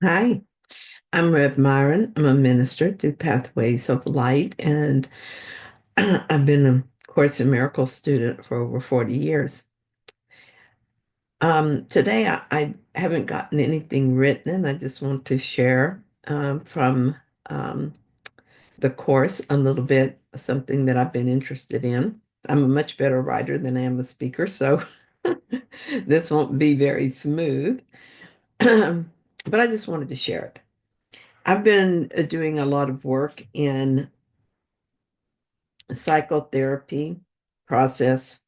Hi, I'm Rev Myron. I'm a minister through Pathways of Light, and I've been a Course in Miracles student for over 40 years. Today, I haven't gotten anything written, and I just want to share from um, the course a little bit, something that I've been interested in. I'm a much better writer than I am a speaker, so this won't be very smooth, but I just wanted to share it. I've been doing a lot of work in psychotherapy process,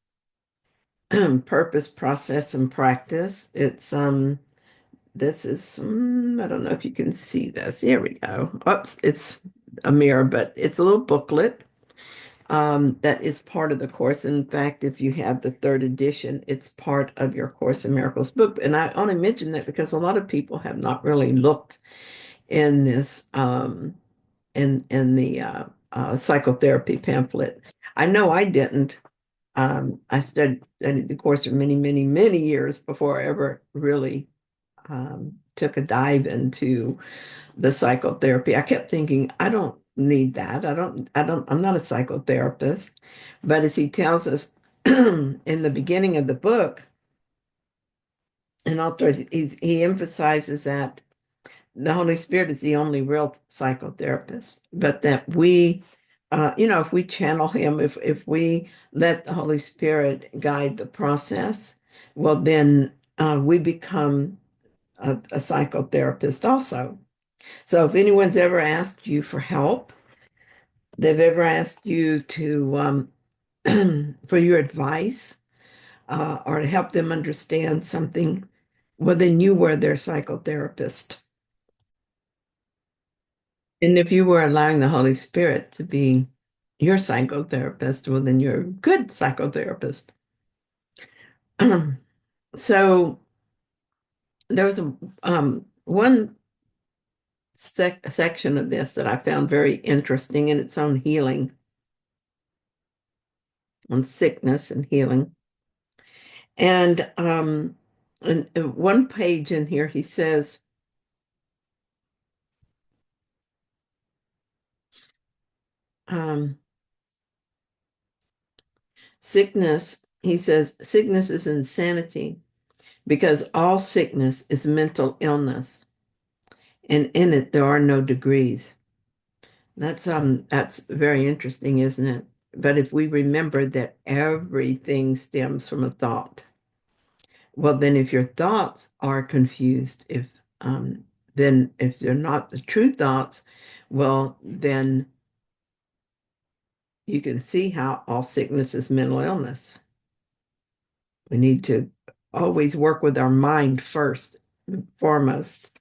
purpose, process, and practice. It's this is I don't know if you can see this. Here we go. Oops, it's a mirror, but it's a little booklet that is part of the course. In fact, if you have the third edition, it's part of your Course in Miracles book. And I only mention that because a lot of people have not really looked in this in the psychotherapy pamphlet. I know I didn't. I studied the course for many, many, many years before I ever really took a dive into the psychotherapy. I kept thinking, I don't need that. I'm not a psychotherapist. But as he tells us in the beginning of the book, and author, he emphasizes that the Holy Spirit is the only real psychotherapist, but that if we channel him, if we let the Holy Spirit guide the process, well, then we become a psychotherapist also. So if anyone's ever asked you for help, they've ever asked you to for your advice or to help them understand something, well, then you were their psychotherapist. And if you were allowing the Holy Spirit to be your psychotherapist, well, then you're a good psychotherapist. So there was one section of this that I found very interesting in its own healing, on sickness and healing. And in one page in here, he says, um, sickness is insanity because all sickness is mental illness, and in it there are no degrees. That's very interesting, isn't it? But if we remember that everything stems from a thought, well, then if your thoughts are confused, then if they're not the true thoughts, well, then you can see how all sickness is mental illness. We need to always work with our mind first and foremost.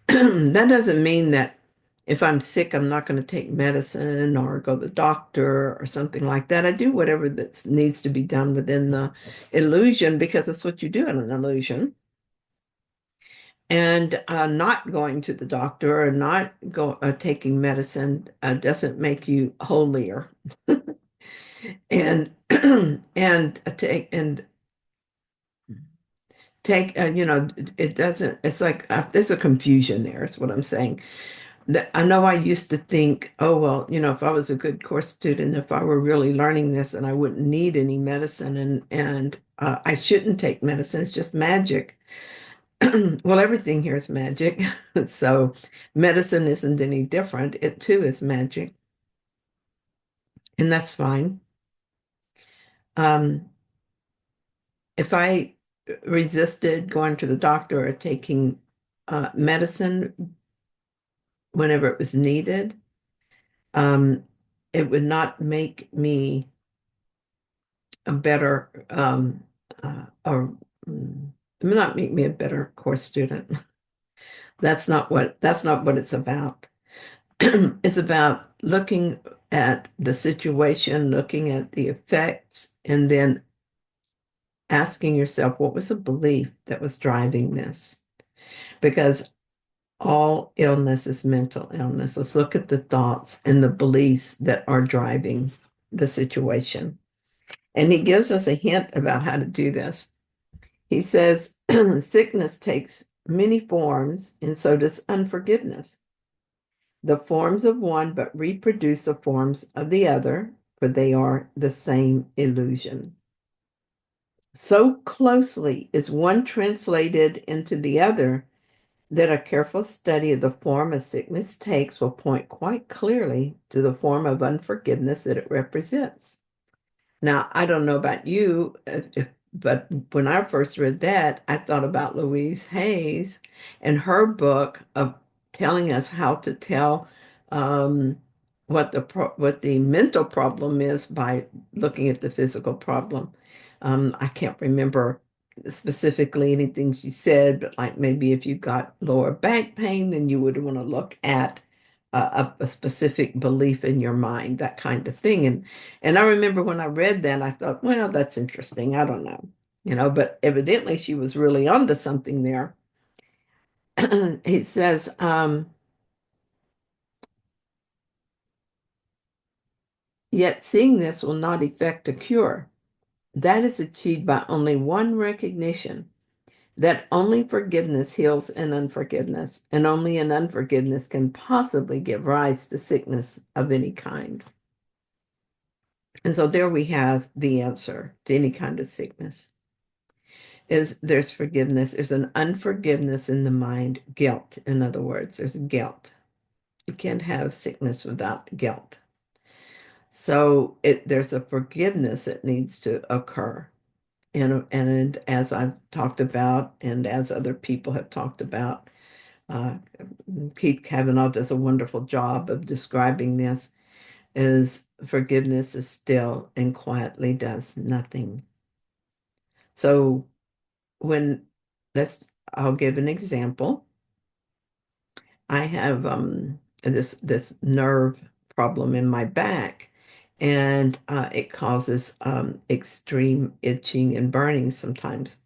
That doesn't mean that if I'm sick, I'm not going to take medicine or go to the doctor or something like that. I do whatever that needs to be done within the illusion because that's what you do in an illusion. And not going to the doctor or not taking medicine doesn't make you holier. And and take it doesn't. It's like there's a confusion there. Is what I'm saying. I know I used to think, oh, well, if I was a good course student, if I were really learning this and I wouldn't need any medicine and I shouldn't take medicine, it's just magic. Well, everything here is magic. So medicine isn't any different. It too is magic, and that's fine. Um, if I resisted going to the doctor or taking medicine whenever it was needed, um, it would not make me a better or not make me a better course student. That's not what it's about. It's about looking at the situation, looking at the effects, and then asking yourself, what was the belief that was driving this? Because all illness is mental illness. Let's look at the thoughts and the beliefs that are driving the situation. And he gives us a hint about how to do this. He says, sickness takes many forms, and so does unforgiveness. The forms of one but reproduce the forms of the other, for they are the same illusion. So closely is one translated into the other that a careful study of the form a sickness takes will point quite clearly to the form of unforgiveness that it represents. Now, I don't know about you, but when I first read that, I thought about Louise Hayes and her book of telling us how to tell um, what the mental problem is by looking at the physical problem. I can't remember specifically anything she said, but like maybe if you got lower back pain, then you would want to look at a specific belief in your mind, that kind of thing. And I remember when I read that, I thought, well, that's interesting. I don't know, but evidently she was really onto something there. He says, yet seeing this will not effect a cure. That is achieved by only one recognition that only forgiveness heals an unforgiveness, and only an unforgiveness can possibly give rise to sickness of any kind. And so there we have the answer to any kind of sickness. Is there's forgiveness. There's an unforgiveness in the mind, guilt. In other words, there's guilt. You can't have sickness without guilt. So there's a forgiveness that needs to occur. And as I've talked about, and as other people have talked about, uh, Keith Kavanaugh does a wonderful job of describing this, is forgiveness is still and quietly does nothing. So when I'll give an example. I have this nerve problem in my back, and it causes extreme itching and burning sometimes.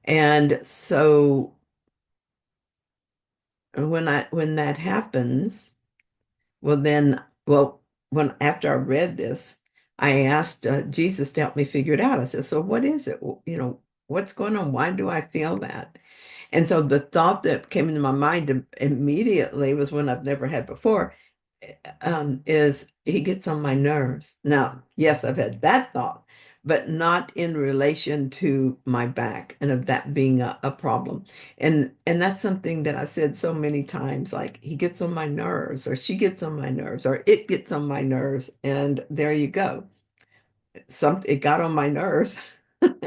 And so when that happens, well then well when after I read this, I asked Jesus to help me figure it out. I said, so what is it? What's going on? Why do I feel that? And so the thought that came into my mind immediately was one I've never had before, is he gets on my nerves. Now, yes, I've had that thought, but not in relation to my back and of that being a problem. And that's something that I've said so many times, like he gets on my nerves, or she gets on my nerves, or it gets on my nerves. And there you go. It got on my nerves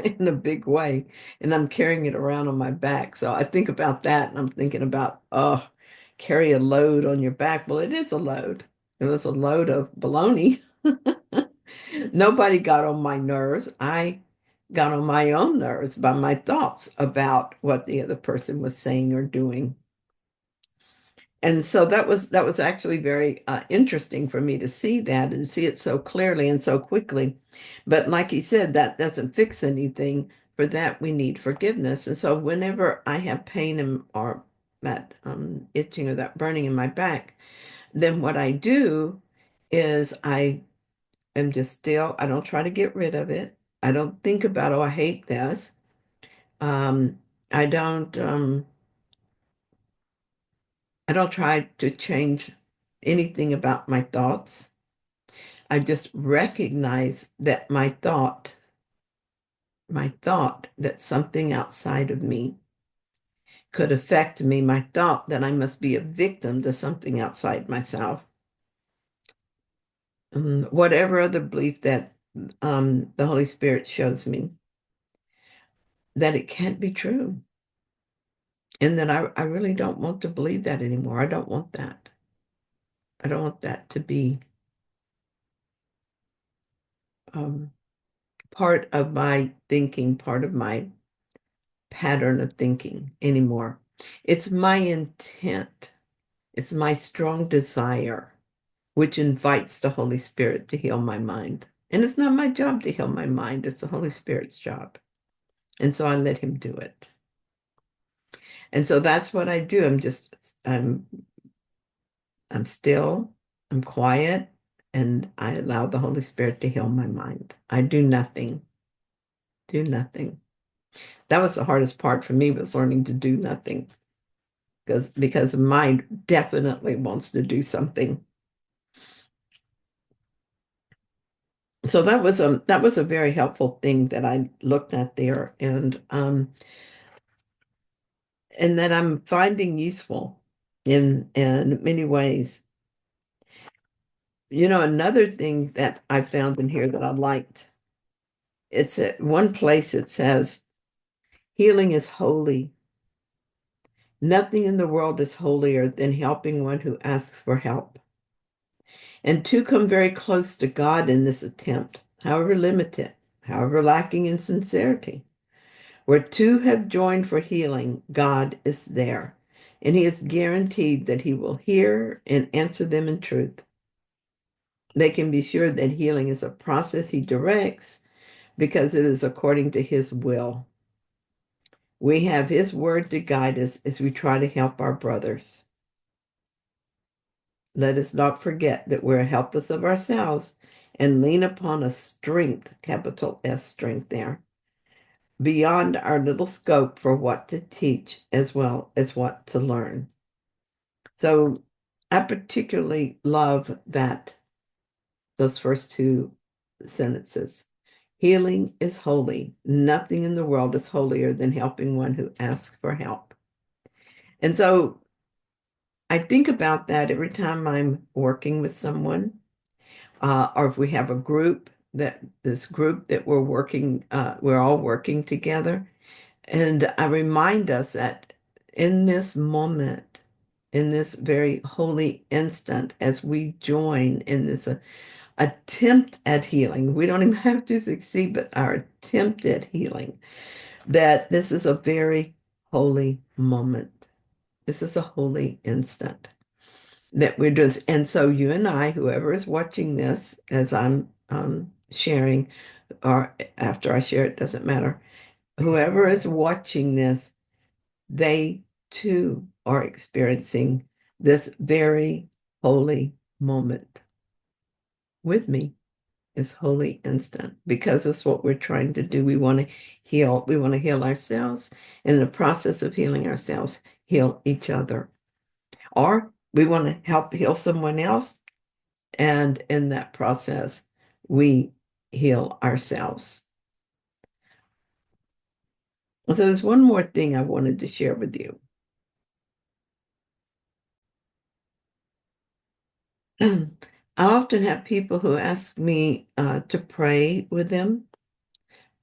in a big way, and I'm carrying it around on my back. So I think about that, and I'm thinking about, oh, carry a load on your back. Well, it is a load. It was a load of baloney. Nobody got on my nerves. I got on my own nerves by my thoughts about what the other person was saying or doing. And so that was actually very interesting for me to see that and see it so clearly and so quickly. But like he said, that doesn't fix anything. For that, we need forgiveness. And so whenever I have pain or that itching or that burning in my back, then what I do is I am just still. I don't try to get rid of it. I don't think about, oh, I hate this. Um, I don't. I don't try to change anything about my thoughts. I just recognize that my thought that something outside of me could affect me, my thought that I must be a victim to something outside myself. Whatever other belief that the Holy Spirit shows me, that it can't be true. And that I really don't want to believe that anymore. I don't want that. I don't want that to be um, part of my thinking, part of my pattern of thinking anymore. It's my intent, it's my strong desire, which invites the Holy Spirit to heal my mind. And it's not my job to heal my mind, it's the Holy Spirit's job. And so I let him do it. And so that's what I do. I'm I'm still, I'm quiet, and I allow the Holy Spirit to heal my mind. I do nothing. Do nothing. That was the hardest part for me, was learning to do nothing, because the mind definitely wants to do something. So that was a very helpful thing that I looked at there, and that I'm finding useful in many ways. Another thing that I found in here that I liked, it's at one place it says, healing is holy. Nothing in the world is holier than helping one who asks for help. And two come very close to God in this attempt, however limited, however lacking in sincerity. Where two have joined for healing, God is there, and He is guaranteed that He will hear and answer them in truth. They can be sure that healing is a process He directs because it is according to His will. We have His word to guide us as we try to help our brothers. Let us not forget that we're helpless of ourselves and lean upon a strength, capital S strength there, beyond our little scope for what to teach as well as what to learn. So I particularly love those first two sentences. Healing is holy. Nothing in the world is holier than helping one who asks for help. And so I think about that every time I'm working with someone, or if we have a group, this group that we're all working together. And I remind us that in this moment, in this very holy instant, as we join in this attempt at healing, we don't even have to succeed, but our attempt at healing, that this is a very holy moment. This is a holy instant that we're doing. And so you and I, whoever is watching this, as I'm sharing, or after I share it, doesn't matter. Whoever is watching this, they too are experiencing this very holy moment with me, this holy instant, because it's what we're trying to do. We want to heal. We want to heal ourselves. In the process of healing ourselves, heal each other. Or we want to help heal someone else. And in that process, we heal ourselves. So there's one more thing I wanted to share with you. I often have people who ask me to pray with them,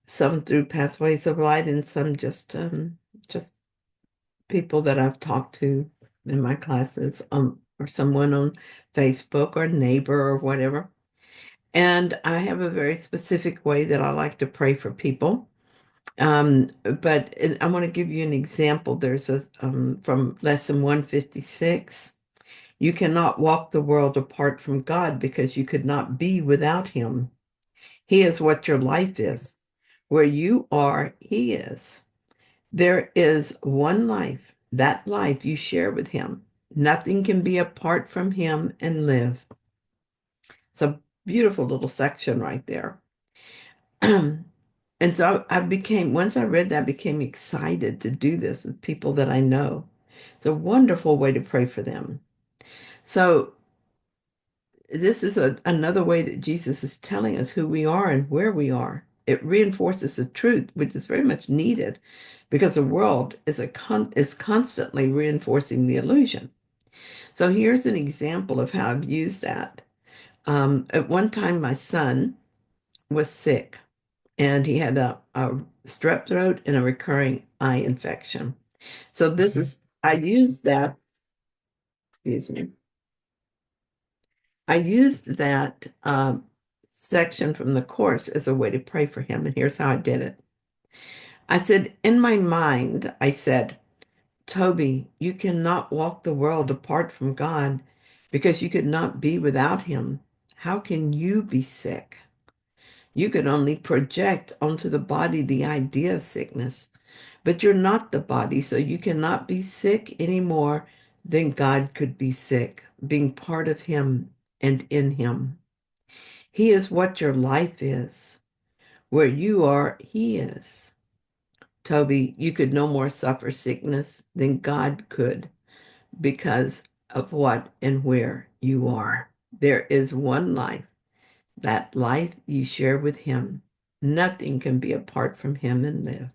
some through Pathways of Light, and some just people that I've talked to in my classes, or someone on Facebook or neighbor or whatever. And I have a very specific way that I like to pray for people. But I want to give you an example. There's from lesson 156. You cannot walk the world apart from God because you could not be without Him. He is what your life is. Where you are, He is. There is one life. That life you share with Him. Nothing can be apart from Him and live. It's a beautiful little section right there. And so once I read that, I became excited to do this with people that I know. It's a wonderful way to pray for them. So this is another way that Jesus is telling us who we are and where we are. It reinforces the truth, which is very much needed because the world is constantly reinforcing the illusion. So here's an example of how I've used that. At one time, my son was sick, and he had a strep throat and a recurring eye infection. So I used that, excuse me, I used that section from the course as a way to pray for him. And here's how I did it. I said, in my mind, I said, Toby, you cannot walk the world apart from God because you could not be without Him. How can you be sick? You could only project onto the body the idea of sickness, but you're not the body, so you cannot be sick any more than God could be sick, being part of Him and in Him. He is what your life is. Where you are, He is. Toby, you could no more suffer sickness than God could because of what and where you are. There is one life, that life you share with Him. Nothing can be apart from Him and live.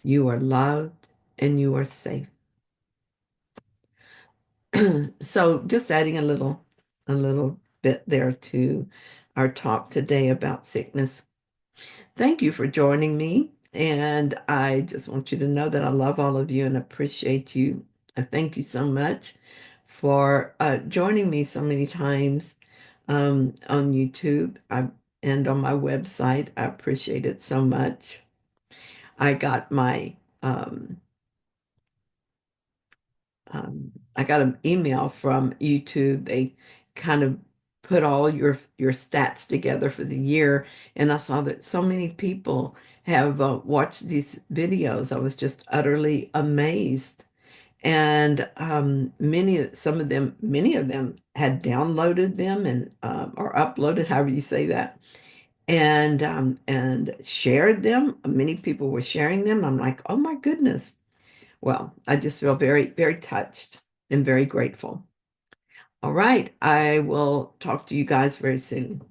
You are loved and you are safe. So just adding a little bit there to our talk today about sickness. Thank you for joining me. And I just want you to know that I love all of you and appreciate you. I thank you so much for joining me so many times on YouTube and on my website. I appreciate it so much. I got my I got an email from YouTube. They kind of put all your stats together for the year, and I saw that so many people have watched these videos. I was just utterly amazed, and many of them had downloaded them and or uploaded, however you say that, and shared them. Many people were sharing them. I'm like, oh my goodness. Well, I just feel very, very touched and very grateful. All right. I will talk to you guys very soon.